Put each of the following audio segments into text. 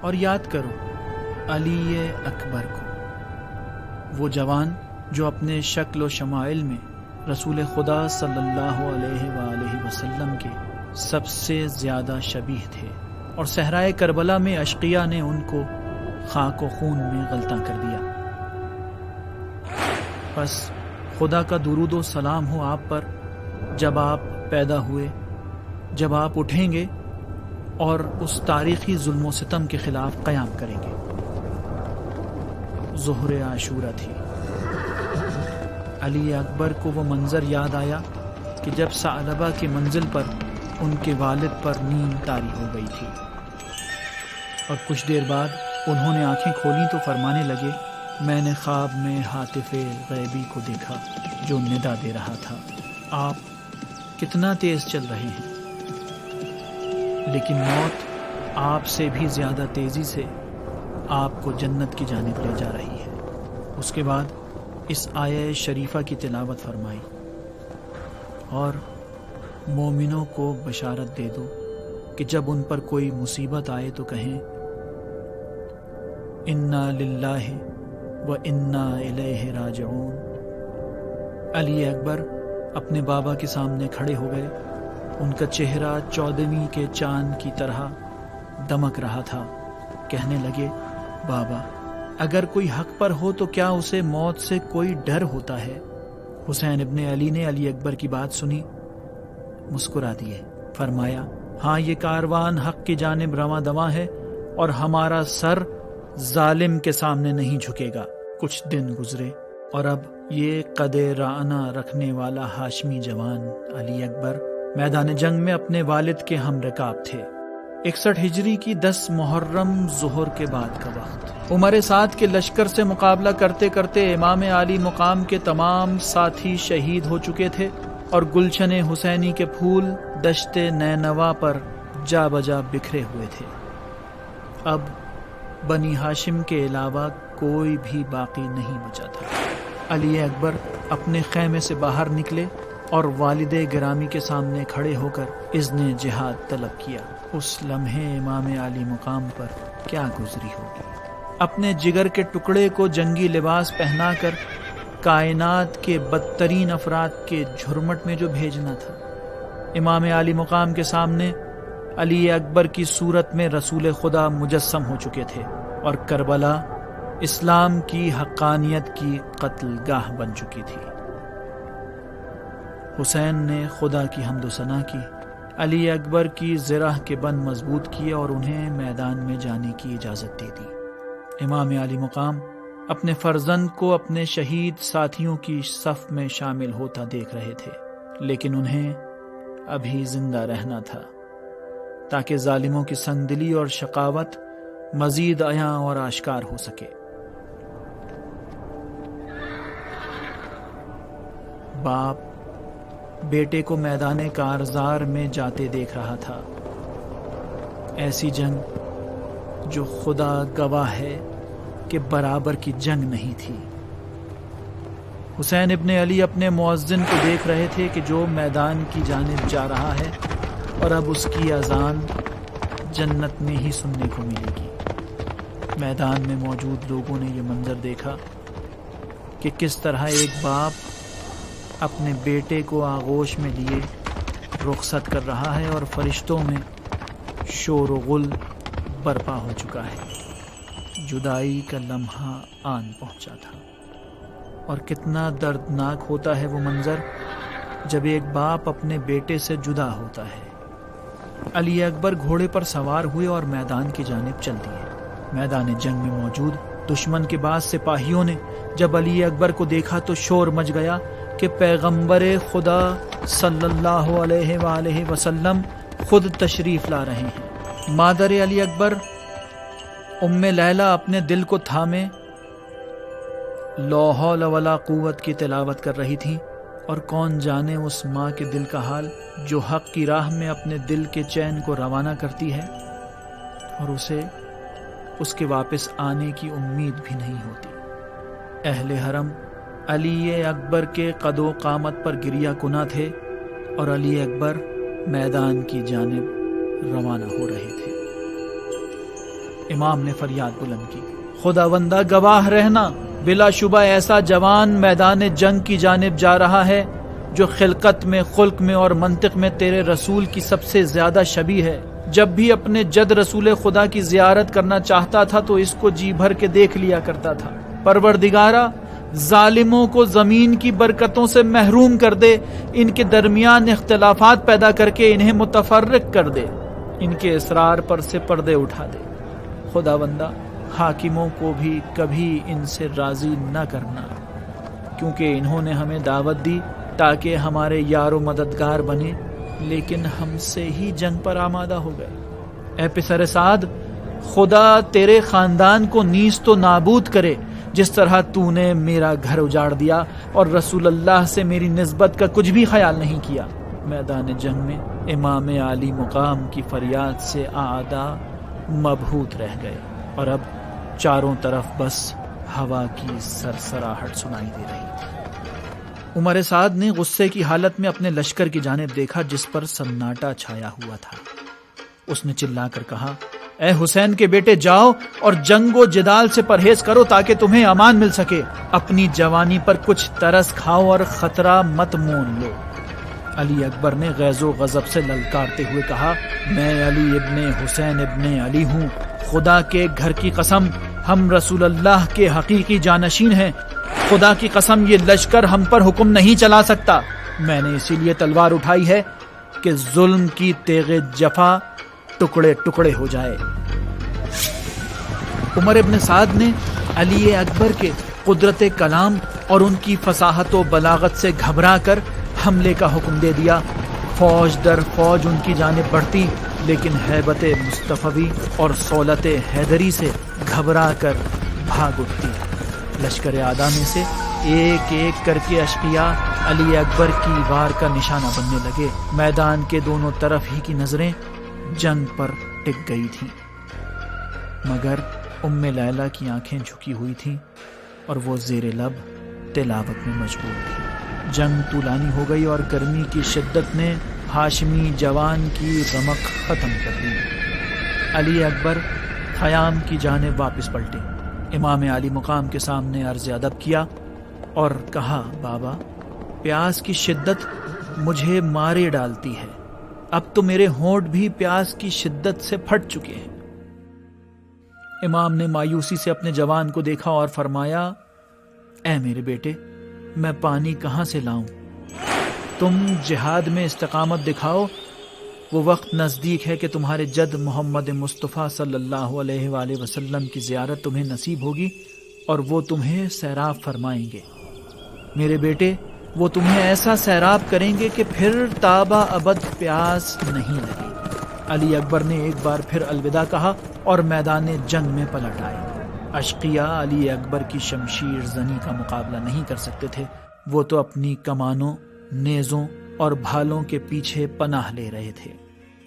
اور یاد کرو علی اکبر کو، وہ جوان جو اپنے شکل و شمائل میں رسول خدا صلی اللہ علیہ وآلہ وسلم کے سب سے زیادہ شبیہ تھے، اور صحرائے کربلا میں اشقیاء نے ان کو خاک و خون میں غلطاں کر دیا۔ بس خدا کا درود و سلام ہو آپ پر، جب آپ پیدا ہوئے، جب آپ اٹھیں گے اور اس تاریخی ظلم و ستم کے خلاف قیام کریں گے۔ ظہر عاشورہ تھی۔ علی اکبر کو وہ منظر یاد آیا کہ جب ثعلبہ کی منزل پر ان کے والد پر نیند طاری ہو گئی تھی، اور کچھ دیر بعد انہوں نے آنکھیں کھولیں تو فرمانے لگے، میں نے خواب میں ہاتف غیبی کو دیکھا جو ندا دے رہا تھا، آپ کتنا تیز چل رہے ہیں، لیکن موت آپ سے بھی زیادہ تیزی سے آپ کو جنت کی جانب لے جا رہی ہے۔ اس کے بعد اس آیہ شریفہ کی تلاوت فرمائی، اور مومنوں کو بشارت دے دو کہ جب ان پر کوئی مصیبت آئے تو کہیں انا للہ و انا الیہ راجعون۔ علی اکبر اپنے بابا کے سامنے کھڑے ہو گئے، ان کا چہرہ 14ویں کے چاند کی طرح دمک رہا تھا۔ کہنے لگے، بابا اگر کوئی حق پر ہو تو کیا اسے موت سے کوئی ڈر ہوتا ہے؟ حسین ابن علی نے علی اکبر کی بات سنی، مسکرا دیے، فرمایا، ہاں یہ کاروان حق کی جانب رواں دواں ہے، اور ہمارا سر ظالم کے سامنے نہیں جھکے گا۔ کچھ دن گزرے اور اب یہ قد رعنا رکھنے والا ہاشمی جوان علی اکبر میدان جنگ میں اپنے والد کے ہم رکاب تھے۔ 61 ہجری کی 10 محرم ظہر کے بعد کا وقت۔ عمر سعد کے لشکر سے مقابلہ کرتے کرتے امام علی مقام کے تمام ساتھی شہید ہو چکے تھے، اور گلشن حسینی کے پھول دشت نینوا پر جا بجا بکھرے ہوئے تھے۔ اب بنی ہاشم کے علاوہ کوئی بھی باقی نہیں بچا تھا۔ علی اکبر اپنے خیمے سے باہر نکلے اور والد گرامی کے سامنے کھڑے ہو کر اذن جہاد طلب کیا۔ اس لمحے امام علی مقام پر کیا گزری ہوگی؟ اپنے جگر کے ٹکڑے کو جنگی لباس پہنا کر کائنات کے بدترین افراد کے جھرمٹ میں جو بھیجنا تھا۔ امام علی مقام کے سامنے علی اکبر کی صورت میں رسول خدا مجسم ہو چکے تھے، اور کربلا اسلام کی حقانیت کی قتل گاہ بن چکی تھی۔ حسین نے خدا کی حمد و ثنا کی، علی اکبر کی زرہ کے بند مضبوط کیے اور انہیں میدان میں جانے کی اجازت دے دی۔ امام علی مقام اپنے فرزند کو اپنے شہید ساتھیوں کی صف میں شامل ہوتا دیکھ رہے تھے، لیکن انہیں ابھی زندہ رہنا تھا تاکہ ظالموں کی سنگدلی اور شقاوت مزید عیاں اور آشکار ہو سکے۔ باپ بیٹے کو میدان کارزار میں جاتے دیکھ رہا تھا۔ ایسی جنگ جو خدا گواہ ہے کہ برابر کی جنگ نہیں تھی۔ حسین ابن علی اپنے مؤذن کو دیکھ رہے تھے کہ جو میدان کی جانب جا رہا ہے، اور اب اس کی اذان جنت میں ہی سننے کو ملے گی۔ میدان میں موجود لوگوں نے یہ منظر دیکھا کہ کس طرح ایک باپ اپنے بیٹے کو آغوش میں لیے رخصت کر رہا ہے، اور فرشتوں میں شور و غل برپا ہو چکا ہے۔ جدائی کا لمحہ آن پہنچا تھا، اور کتنا دردناک ہوتا ہے وہ منظر جب ایک باپ اپنے بیٹے سے جدا ہوتا ہے۔ علی اکبر گھوڑے پر سوار ہوئے اور میدان کی جانب چل دیے۔ میدان جنگ میں موجود دشمن کے بعض سپاہیوں نے جب علی اکبر کو دیکھا تو شور مچ گیا کہ پیغمبر خدا صلی اللہ علیہ وآلہ وسلم خود تشریف لا رہے ہیں۔ مادر علی اکبر ام لیلہ اپنے دل کو تھامے لا حول ولا قوت کی تلاوت کر رہی تھی، اور کون جانے اس ماں کے دل کا حال جو حق کی راہ میں اپنے دل کے چین کو روانہ کرتی ہے اور اسے اس کے واپس آنے کی امید بھی نہیں ہوتی۔ اہل حرم علی اکبر کے قد و قامت پر گریہ کنا تھے، اور علی اکبر میدان کی جانب روانہ ہو رہے تھے۔ امام نے فریاد بلند کی، خداوندہ گواہ رہنا، بلا شبہ ایسا جوان میدان جنگ کی جانب جا رہا ہے جو خلقت میں، خلق میں اور منطق میں تیرے رسول کی سب سے زیادہ شبیہ ہے۔ جب بھی اپنے جد رسول خدا کی زیارت کرنا چاہتا تھا تو اس کو جی بھر کے دیکھ لیا کرتا تھا۔ پروردگارا، ظالموں کو زمین کی برکتوں سے محروم کر دے، ان کے درمیان اختلافات پیدا کر کے انہیں متفرق کر دے، ان کے اسرار پر سے پردے اٹھا دے۔ خداوندہ، حاکموں کو بھی کبھی ان سے راضی نہ کرنا، کیونکہ انہوں نے ہمیں دعوت دی تاکہ ہمارے یار و مددگار بنے، لیکن ہم سے ہی جنگ پر آمادہ ہو گئے۔ اے پسر سعد، خدا تیرے خاندان کو نیست و نابود کرے، جس طرح تو نے میرا گھر اجاڑ دیا اور رسول اللہ سے میری نسبت کا کچھ بھی خیال نہیں کیا۔ میدان جنگ میں امام عالی مقام کی فریاد سے اعداء مبہوت رہ گئے، اور اب چاروں طرف بس ہوا کی سرسراہٹ سنائی دے رہی تھی۔ عمر سعد نے غصے کی حالت میں اپنے لشکر کی جانب دیکھا جس پر سناٹا چھایا ہوا تھا۔ اس نے چلا کر کہا، اے حسین کے بیٹے، جاؤ اور جنگ و جدال سے پرہیز کرو تاکہ تمہیں امان مل سکے۔ اپنی جوانی پر کچھ ترس کھاؤ اور خطرہ مت مون لو۔ علی اکبر نے غیظ و غضب سے للکارتے ہوئے کہا، میں علی ابن حسین ابن علی ہوں، خدا کے گھر کی قسم، ہم رسول اللہ کے حقیقی جانشین ہیں۔ خدا کی قسم، یہ لشکر ہم پر حکم نہیں چلا سکتا۔ میں نے اسی لیے تلوار اٹھائی ہے کہ ظلم کی تیغ جفا ٹکڑے ٹکڑے ہو جائے۔ عمر ابن سعد نے علی اکبر کے قدرت کلام اور ان کی فصاحت و بلاغت سے گھبرا کر حملے کا حکم دے دیا۔ فوج در فوج ان کی جانب بڑھتی، لیکن ہیبت مصطفی اور صولت حیدری سے گھبرا کر بھاگ اٹھتی۔ لشکر اعداء میں سے ایک ایک کر کے اشقیاء علی اکبر کی وار کا نشانہ بننے لگے۔ میدان کے دونوں طرف ہی کی نظریں جنگ پر ٹک گئی تھیں، مگر ام لیلہ کی آنکھیں جھکی ہوئی تھیں اور وہ زیر لب تلاوت میں مشغول تھی۔ جنگ طولانی ہو گئی اور گرمی کی شدت نے ہاشمی جوان کی رمق ختم کر دی۔ علی اکبر خیام کی جانب واپس پلٹے، امام علی مقام کے سامنے عرض ادب کیا اور کہا، بابا، پیاس کی شدت مجھے مارے ڈالتی ہے، اب تو میرے ہونٹ بھی پیاس کی شدت سے پھٹ چکے ہیں۔ امام نے مایوسی سے اپنے جوان کو دیکھا اور فرمایا، اے میرے بیٹے، میں پانی کہاں سے لاؤں؟ تم جہاد میں استقامت دکھاؤ، وہ وقت نزدیک ہے کہ تمہارے جد محمد مصطفیٰ صلی اللہ علیہ وآلہ وسلم کی زیارت تمہیں نصیب ہوگی اور وہ تمہیں سیراب فرمائیں گے۔ میرے بیٹے، وہ تمہیں ایسا سیراب کریں گے کہ پھر تابہ ابد پیاس نہیں لگے۔ علی اکبر نے ایک بار پھر الوداع کہا اور میدان جنگ میں پلٹ آئے۔ اشقیاء علی اکبر کی شمشیر زنی کا مقابلہ نہیں کر سکتے تھے، وہ تو اپنی کمانوں، نیزوں اور بھالوں کے پیچھے پناہ لے رہے تھے۔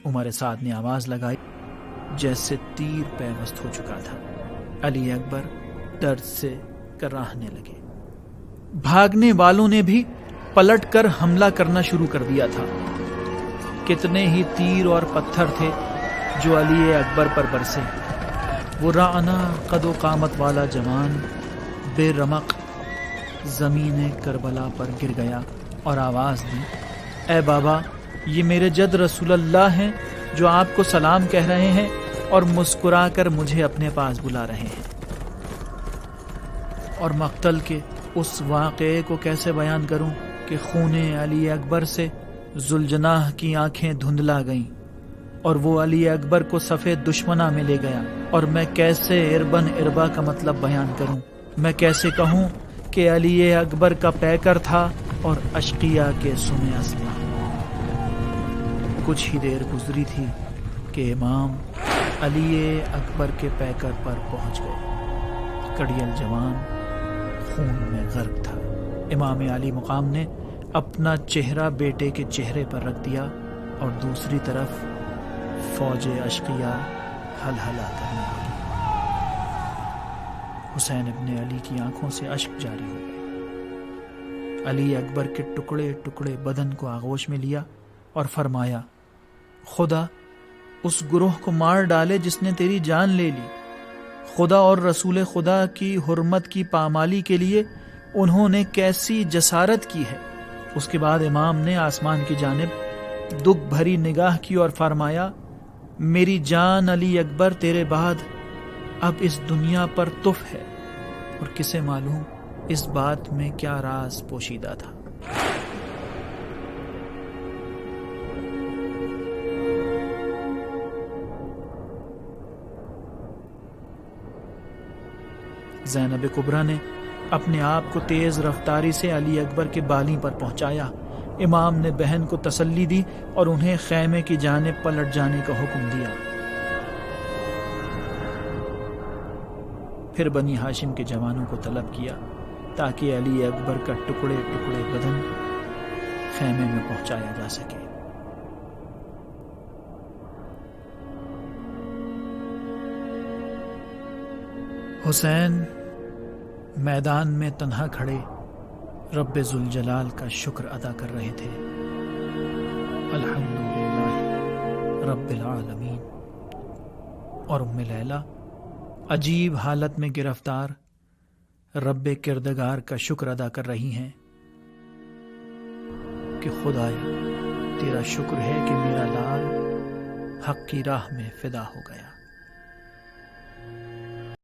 عمر سعد نے آواز لگائی جیسے تیر پیوست ہو چکا تھا۔ علی اکبر درد سے کراہنے لگے۔ بھاگنے والوں نے بھی پلٹ کر حملہ کرنا شروع کر دیا تھا۔ کتنے ہی تیر اور پتھر تھے جو علی اکبر پر برسے۔ وہ رعنا قد و قامت والا جوان بے رمق زمین کربلا پر گر گیا اور آواز دی، اے بابا، یہ میرے جد رسول اللہ ہیں جو آپ کو سلام کہہ رہے ہیں اور مسکرا کر مجھے اپنے پاس بلا رہے ہیں۔ اور مقتل کے اس واقعے کو کیسے بیان کروں کہ خون علی اکبر سے ذوالجناح کی آنکھیں دھندلا گئیں اور وہ علی اکبر کو صف دشمناں میں لے گیا، اور میں کیسے اربن اربا کا مطلب بیان کروں؟ میں کیسے کہوں کہ علی اکبر کا پیکر تھا اور اشقیاء کے سنے اسلحہ؟ کچھ ہی دیر گزری تھی کہ امام علی اکبر کے پیکر پر پہنچ گئے۔ کڑیل جوان خون میں غرق تھا۔ امام علی مقام نے اپنا چہرہ بیٹے کے چہرے پر رکھ دیا اور دوسری طرف فوج اشقیاء ہلہلا کرنے لگی۔ حسین ابن علی کی آنکھوں سے اشک جاری ہو گئے۔ علی اکبر کے ٹکڑے ٹکڑے بدن کو آغوش میں لیا اور فرمایا، خدا اس گروہ کو مار ڈالے جس نے تیری جان لے لی، خدا اور رسول خدا کی حرمت کی پامالی کے لیے انہوں نے کیسی جسارت کی ہے۔ اس کے بعد امام نے آسمان کی جانب دکھ بھری نگاہ کی اور فرمایا، میری جان علی اکبر، تیرے بعد اب اس دنیا پر تف ہے، اور کسے معلوم اس بات میں کیا راز پوشیدہ تھا۔ زینب کبریٰ نے اپنے آپ کو تیز رفتاری سے علی اکبر کے بالی پر پہنچایا۔ امام نے بہن کو تسلی دی اور انہیں خیمے کی جانب پلٹ جانے کا حکم دیا۔ پھر بنی ہاشم کے جوانوں کو طلب کیا تاکہ علی اکبر کا ٹکڑے ٹکڑے بدن خیمے میں پہنچایا جا سکے۔ حسین میدان میں تنہا کھڑے رب ذوالجلال کا شکر ادا کر رہے تھے۔ الحمدللہ رب العالمین۔ اور ام لیلہ عجیب حالت میں گرفتار رب کردگار کا شکر ادا کر رہی ہیں کہ خدایا تیرا شکر ہے کہ میرا لال حق کی راہ میں فدا ہو گیا۔